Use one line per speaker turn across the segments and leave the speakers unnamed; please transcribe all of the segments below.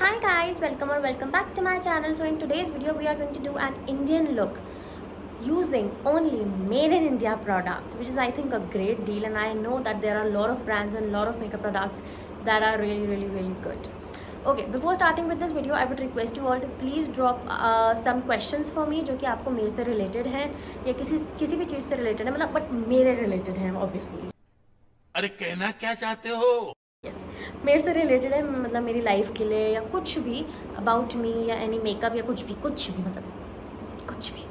Hi guys, welcome back to my channel. So in today's video we are going to do an Indian look using only made in India products, which is I think a great deal, and I know that there are a lot of brands and a lot of makeup products that are really good. Okay, before starting with this video I would request you all to please drop some questions for me जो कि आपको मेरे से related हैं या किसी भी चीज़ से related है, मतलब but मेरे related हैं obviously.
अरे कहना क्या चाहते हो?
यस मेरे से रिलेटेड है, मतलब मेरी लाइफ के लिए या कुछ भी अबाउट मी या एनी मेकअप या कुछ भी मतलब कुछ भी.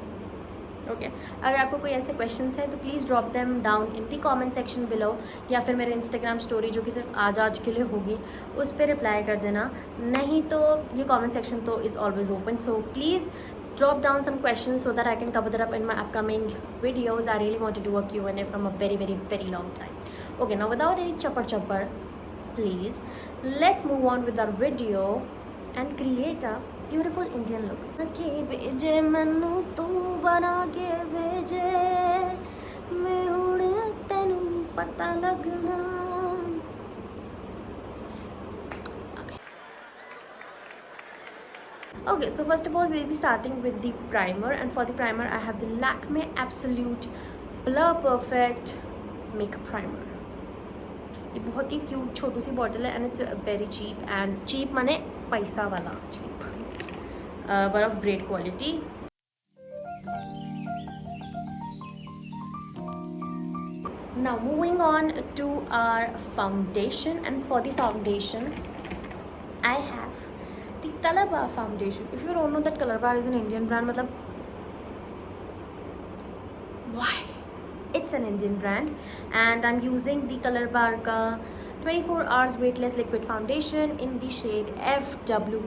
ओके अगर आपको कोई ऐसे क्वेश्चंस हैं तो please drop them down in the comment section below, या फिर मेरे इंस्टाग्राम स्टोरी जो कि सिर्फ आज के लिए होगी उस पर रिप्लाई कर देना. नहीं तो ये कमेंट सेक्शन तो is always open, so please drop down some questions so that I can cover that up in my upcoming videos. I really want to do a Q&A from a very long time. Okay, now without any chopper, please let's move on with our video and create a beautiful Indian look. के भेजे मैनू तू बना के भेजे मैं हुणे तेनू पता लगना. Okay, so first of all we'll be starting with the primer, and for the primer I have the Lakme Absolute Blur Perfect Makeup Primer. ये बहुत ही क्यूट छोटी सी बॉटल है and it's very cheap, and cheap माने पैसा वाला cheap, but of great quality. Now moving on to our foundation, and for the foundation I have the Color Bar foundation. If you don't know that Color Bar is an Indian brand, मतलब why? It's an Indian brand, and I'm using the Color Bar का 24 hours weightless liquid foundation in the shade FW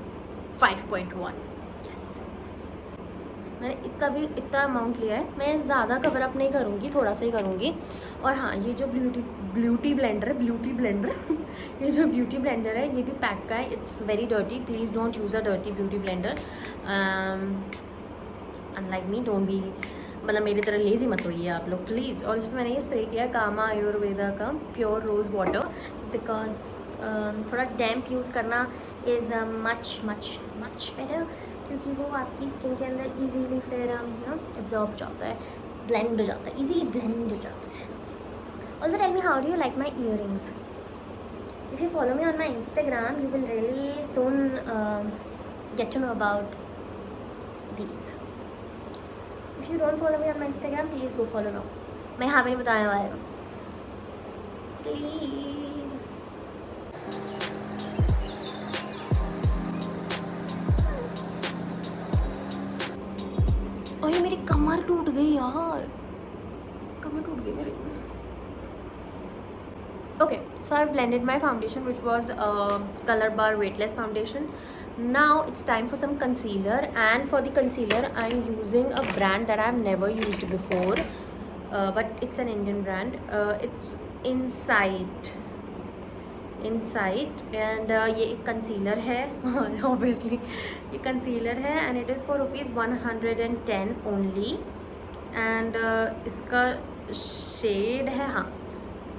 5.1. Yes, मैंने इतना amount लिया है. मैं ज़्यादा cover up नहीं करूँगी, थोड़ा सा ही करूँगी. और हाँ, ये जो ब्यूटी ब्लेंडर ये जो ब्यूटी ब्लेंडर है ये भी पैक का है. It's very dirty, please don't use a dirty beauty blender. Unlike me, don't be, मतलब मेरी तरह लेज़ी मत होइए आप लोग प्लीज़. और इस पर मैंने ये स्प्रे किया कामा आयुर्वेदा का प्योर रोज़ वाटर, बिकॉज थोड़ा डैम्प यूज़ करना इज़ मच बेटर, क्योंकि वो आपकी स्किन के अंदर इजीली फिर एब्जॉर्ब हो जाता है, ब्लेंड हो जाता है, इजीली ब्लेंड हो जाता है. Also tell me how do you like my earrings. If you follow me on my Instagram you will really soon get to know about these. If you don't follow me on my Instagram, please go follow now. मैं यहाँ पे नहीं बताने वाला हूँ, please. ओए मेरी कमर टूट गई यार, कमर टूट गई मेरी. Okay, so I've blended my foundation, which was Color Bar weightless foundation. Now it's time for some concealer, and for the concealer I'm using a brand that I've never used before, but it's an Indian brand. It's Insight, and ये एक concealer है obviously ये concealer है, and it is for ₹110 only, and इसका shade है हाँ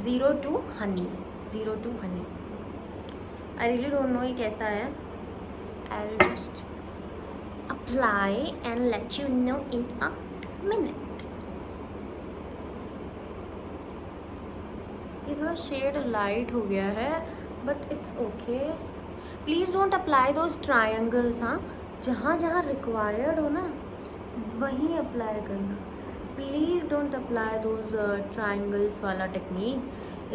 02 Honey. I really don't know ये कैसा है. I'll just apply and let you know in a minute. ये थोड़ा शेड लाइट हो गया है, but it's okay. Please don't apply those triangles. हाँ, जहाँ जहाँ रिक्वायर्ड हो ना वहीं अप्लाई करना. Please don't apply those triangles वाला technique.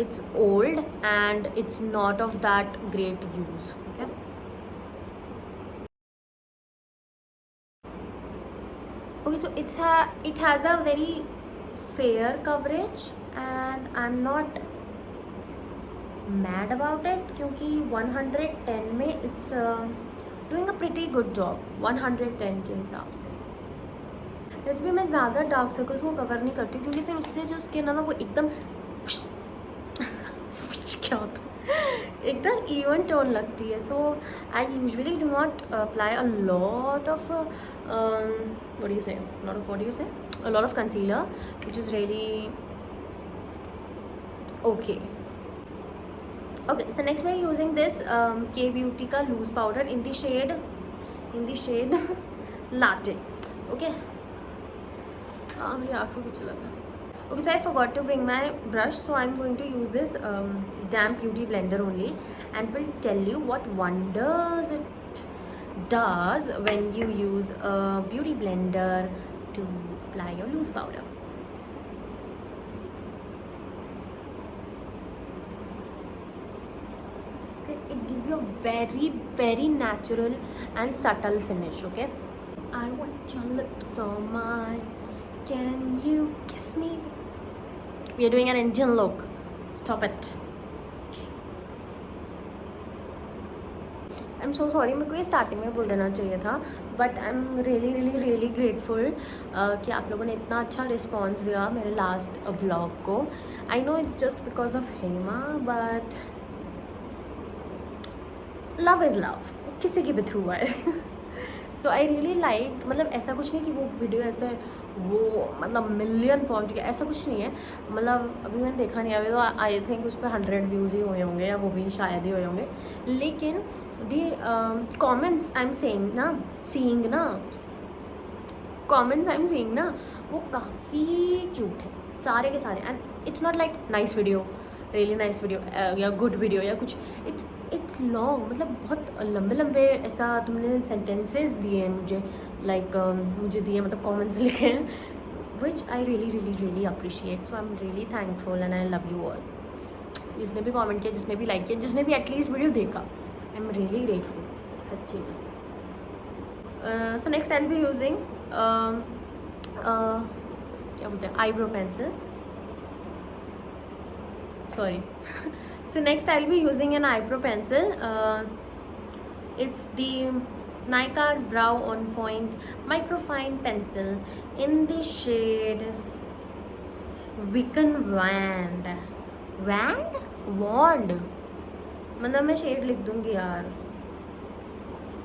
It's old and it's not of that great use. Okay. Okay, so it has a very fair coverage, and I'm not mad about it क्योंकि 110 में it's doing a pretty good job 110 के हिसाब से. वैसे भी मैं ज़्यादा dark circles को कवर नहीं करती क्योंकि फिर उससे जो स्किन है ना वो एकदम क्या होता है, एकदम इवन टोन लगती है. So I usually do not apply a lot of what do you say, a lot of concealer, which is really okay. Okay, so next we're using this K Beauty का loose powder in the shade latte. Okay. मेरी आँखों को चला गया. Okay, so I forgot to bring my brush, so I'm going to use this damp beauty blender only, and will tell you what wonders it does when you use a beauty blender to apply your loose powder. Okay, it gives you a very, very natural and subtle finish. Okay, I want your lips on mine. Can you kiss me? We are doing an Indian look. Stop it. Okay. I'm so sorry. मेरे को ये starting में बोल देना चाहिए था, but I am really grateful कि आप लोगों ने इतना अच्छा रिस्पॉन्स दिया मेरे लास्ट ब्लॉग को. I know it's just because of Hema, but love is love, किसी की भी थ्रू है. सो आई रियली लाइक, मतलब ऐसा कुछ नहीं कि वो वीडियो ऐसे वो मतलब मिलियन पहुंच गया, ऐसा कुछ नहीं है. मतलब अभी मैंने देखा नहीं, अभी तो आई थिंक उस पर 100 व्यूज़ ही हुए होंगे, या वो भी शायद ही हुए होंगे. लेकिन the comments I am seeing ना कॉमेंट्स आई एम सीइंग ना, वो काफ़ी क्यूट है सारे के सारे. And it's not like nice video, really nice video या गुड वीडियो या कुछ. इट्स लॉन्ग, मतलब बहुत लंबे ऐसा तुमने सेंटेंसेस दिए हैं मुझे, लाइक मुझे दिए, मतलब कमेंट्स लिखे हैं, which I really appreciate. So I am really thankful and I love you all. जिसने भी कमेंट किया, जिसने भी लाइक किया, जिसने भी एटलीस्ट वीडियो देखा, आई एम रियली ग्रेटफुल सच्ची में. So next I will be using क्या बोलते हैं, eyebrow pencil. Sorry. So next I'll be using an eyebrow pencil. It's the Nykaa's Brow On Point Microfine Pencil in the shade Wiccan Wand. Wand? मतलब मैं shade लिख दूँगी यार,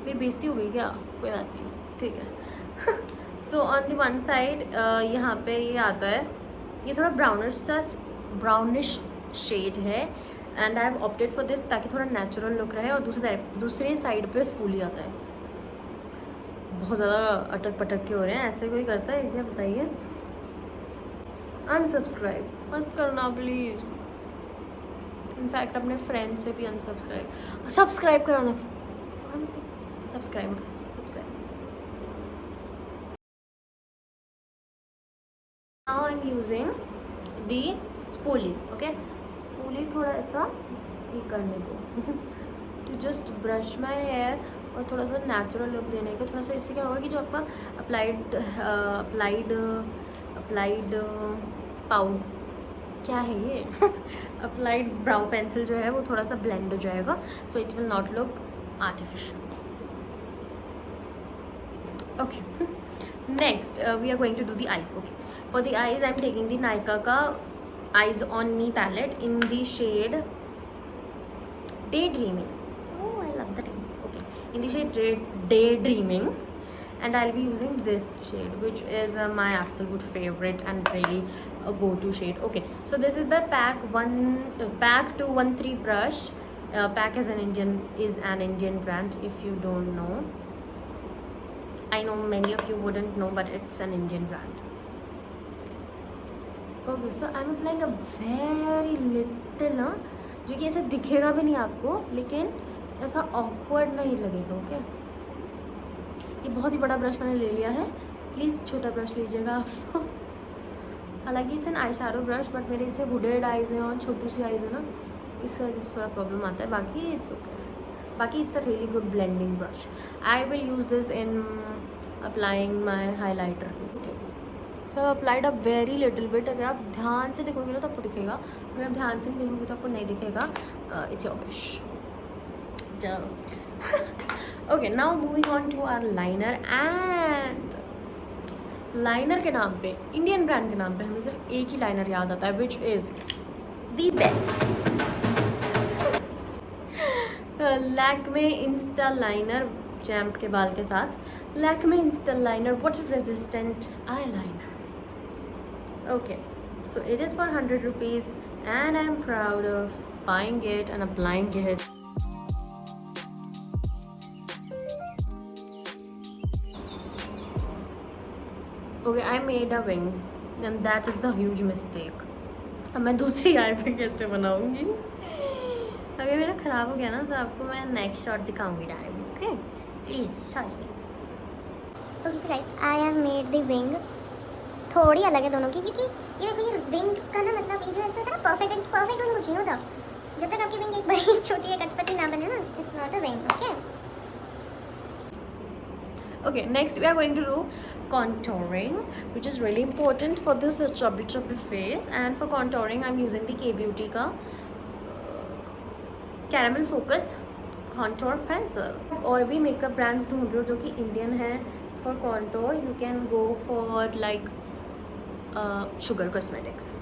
फिर बेइज्जती हो गई क्या? कोई बात नहीं, ठीक है. So on the one side यहाँ पे ये आता है, ये थोड़ा ब्राउनिश शेड है, and I have opted for this ताकि थोड़ा नेचुरल लुक रहे. और दूसरे साइड पे स्पूली आता है. बहुत ज़्यादा अटक पटक के हो रहे हैं, ऐसे कोई करता है क्या, बताइए. अनसब्सक्राइब मत करना प्लीज़. इनफैक्ट अपने फ्रेंड से भी सब्सक्राइब कराना. Subscribe. Now I am using the spoolie. Okay, spoolie थोड़ा ऐसा ये करने को to just brush my hair और थोड़ा सा नेचुरल लुक देने का. थोड़ा सा इससे क्या होगा कि जो आपका अप्लाइड पाउड क्या है ये अप्लाइड ब्राउ पेंसिल जो है वो थोड़ा सा ब्लेंड हो जाएगा. So it will not look artificial. Okay, next we are going to do the eyes. Okay, for the eyes I am taking the Nykaa ka Eyes On Me palette in the shade Daydreaming. Oh, I love the name. Okay, in the shade Daydreaming, and I'll be using this shade, which is my absolute favorite and really a go-to shade. Okay, so this is the Pack 213 brush. Pack is an Indian brand, if you don't know. I know many of you wouldn't know, but it's an Indian brand. Okay, so I'm applying a very little, जो कि ऐसे दिखेगा भी नहीं आपको, लेकिन ऐसा awkward नहीं लगेगा. ओके, ये बहुत ही बड़ा ब्रश मैंने ले लिया है, प्लीज़ छोटा ब्रश लीजिएगा आप लोग. हालांकि it's an eye shadow brush, but मेरे इसे हुडेड आइज़ हैं और छोटी सी आइज़ है ना, इस वजह से थोड़ा प्रॉब्लम आता है. बाकी इट्स ओके. बाकी it's a really good blending brush. I will use this in applying my highlighter. Okay, so I've applied a very little bit. अगर आप ध्यान से देखोगे ना तो आपको दिखेगा, अगर आप ध्यान से नहीं देखोगे तो आपको नहीं दिखेगा. It's your wish. Okay, now moving on to our liner. And liner के नाम पे, इंडियन ब्रांड के नाम पे हमें सिर्फ एक ही लाइनर याद आता है, which is the best Lakme Insta liner XAMPP के बाल के साथ. Lakme Insta liner water resistant eye liner. Okay, so it is for 100 rupees and I am proud of buying it and applying it. Okay, I made a wing and that is a huge mistake. अब मैं दूसरी आई पे कैसे बनाऊंगी? अगर मेरा ख़राब हो गया ना तो आपको मैं नेक्स्ट शॉट दिखाऊंगी direct. Okay please sorry.
Okay so guys I have made the wing. थोड़ी अलग है दोनों की, क्योंकि ये देखो ये विंग का ना मतलब ये जो ऐसा होता है ना परफेक्ट विंग कुछ नहीं होता जब तक आपकी विंग एक बड़ी छोटी या कटपटी ना बने ना. It's not a wing. Okay
Okay, next we are going to do contouring, which is really important for this chubby face. And for contouring I'm using the K Beauty का caramel focus contour pencil. और भी makeup brands ढूंढ रहे हो जो कि Indian है for contour. You can go for like Sugar Cosmetics.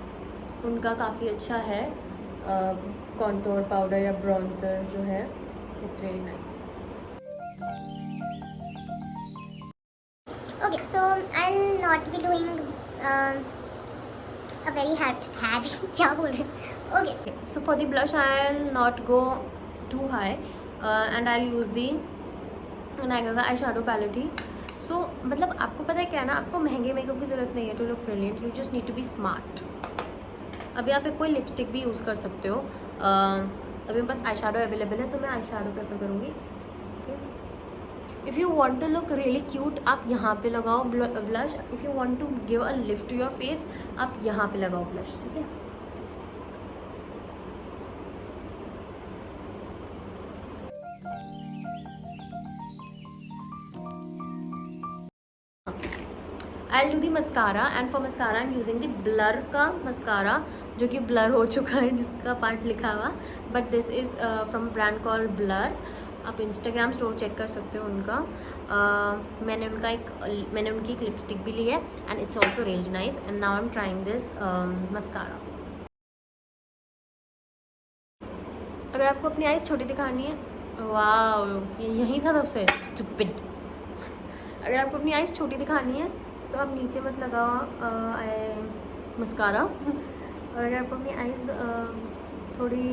उनका काफ़ी अच्छा है contour powder या bronzer जो है. It's really nice.
Okay, so I'll not be doing a very heavy क्या बोल रहे हैं. Okay,
So for the blush I'll not go too high and I'll use the Nykaa का आई शेडो पैलेट ही. सो मतलब आपको पता है क्या है ना, आपको महंगे मेकअप की ज़रूरत नहीं है to look brilliant. You just need to be smart. अभी आप एक कोई लिपस्टिक भी यूज़ कर सकते हो. अभी मेरे पास आई शेडो अवेलेबल है तो मैं आई शेडो प्रेफर करूँगी. If you want to look really cute आप यहाँ पे लगाओ blush. If you want to give a lift to your face आप यहाँ पे लगाओ ब्लश. ठीक है. I'll do the mascara and for mascara I'm using the Blur का mascara जो कि blur हो चुका है जिसका पार्ट लिखा हुआ. But this is from a brand called Blur. आप इंस्टाग्राम स्टोर चेक कर सकते हो उनका. मैंने उनकी एक लिपस्टिक भी ली है and it's also really nice. And now I am trying this mascara. अगर आपको अपनी आईज छोटी दिखानी है, वाह ये यहीं था तब से स्टूपिड. अगर आपको अपनी आईज छोटी दिखानी है तो आप नीचे मत लगाओ मस्कारा. और अगर आपको अपनी आईज थोड़ी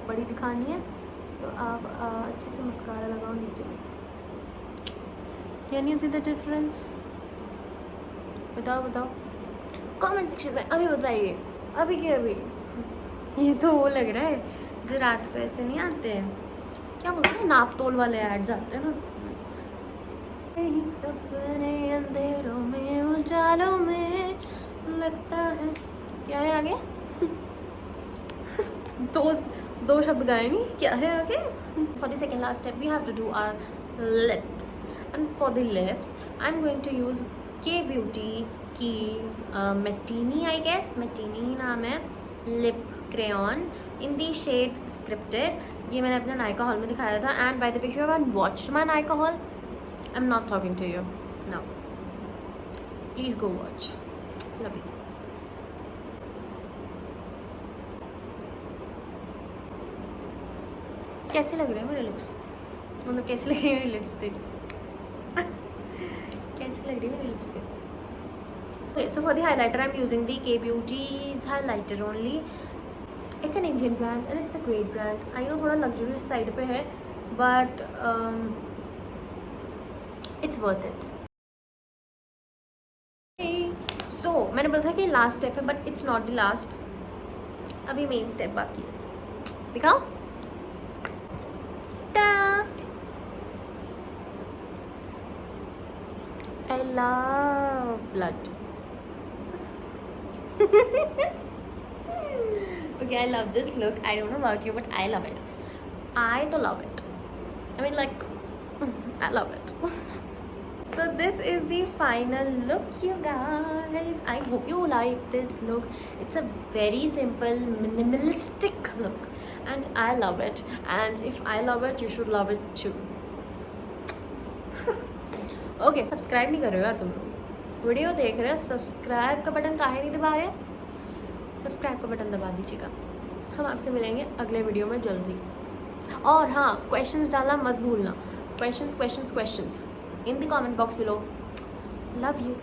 बड़ी दिखानी है तो आप अच्छे से मस्कारा लगाओ नीचे. Can you see the difference? बताओ कमेंट सेक्शन में अभी बताइए. अभी के अभी ये तो वो लग रहा है जो रात को ऐसे नहीं आते हैं, क्या बोलते हैं, नाप तोल वाले ऐड जाते हैं ना. यही सपने अंधेरों में उजालों में लगता है. क्या है आगे? दो शब्द गाए नहीं. क्या है आगे? For the second last step we have to do our lips. And for the lips I am going to use K Beauty की मेटीनी, आई गेस मेटीनी ही नाम है, lip crayon in the shade scripted. ये मैंने अपने Nykaa haul में दिखाया था. And by the way, if you have watched my Nykaa haul, I am not talking to you no. Please go watch. Love you. कैसे लग रहे हैं मेरे लिप्स? मतलब कैसे लग रही है मेरी लिपस्टिक? कैसे लग रही है मेरी lipstick? Okay, so for the highlighter I'm using the K Beauty's highlighter only. It's an Indian brand and it's a great brand. I know थोड़ा luxurious side पे है but it's worth it. So मैंने बोला था कि last step है but it's not the last. अभी main step बाकी है. दिखाओ. I love blood. Okay, I love this look. I don't know about you, but I love it. I do love it. I mean, like, I love it. So this is the final look, you guys. I hope you like this look. It's a very simple, minimalistic look, and I love it. And if I love it, you should love it too. Okay subscribe नहीं कर रहे हो यार तुम लोग. Video देख रहे हो, सब्सक्राइब का बटन काहे नहीं दबा रहे? सब्सक्राइब का बटन दबा दीजिएगा. हम आपसे मिलेंगे अगले वीडियो में जल्दी. और हाँ, क्वेश्चंस डालना मत भूलना. Questions in the comment box below. Love you.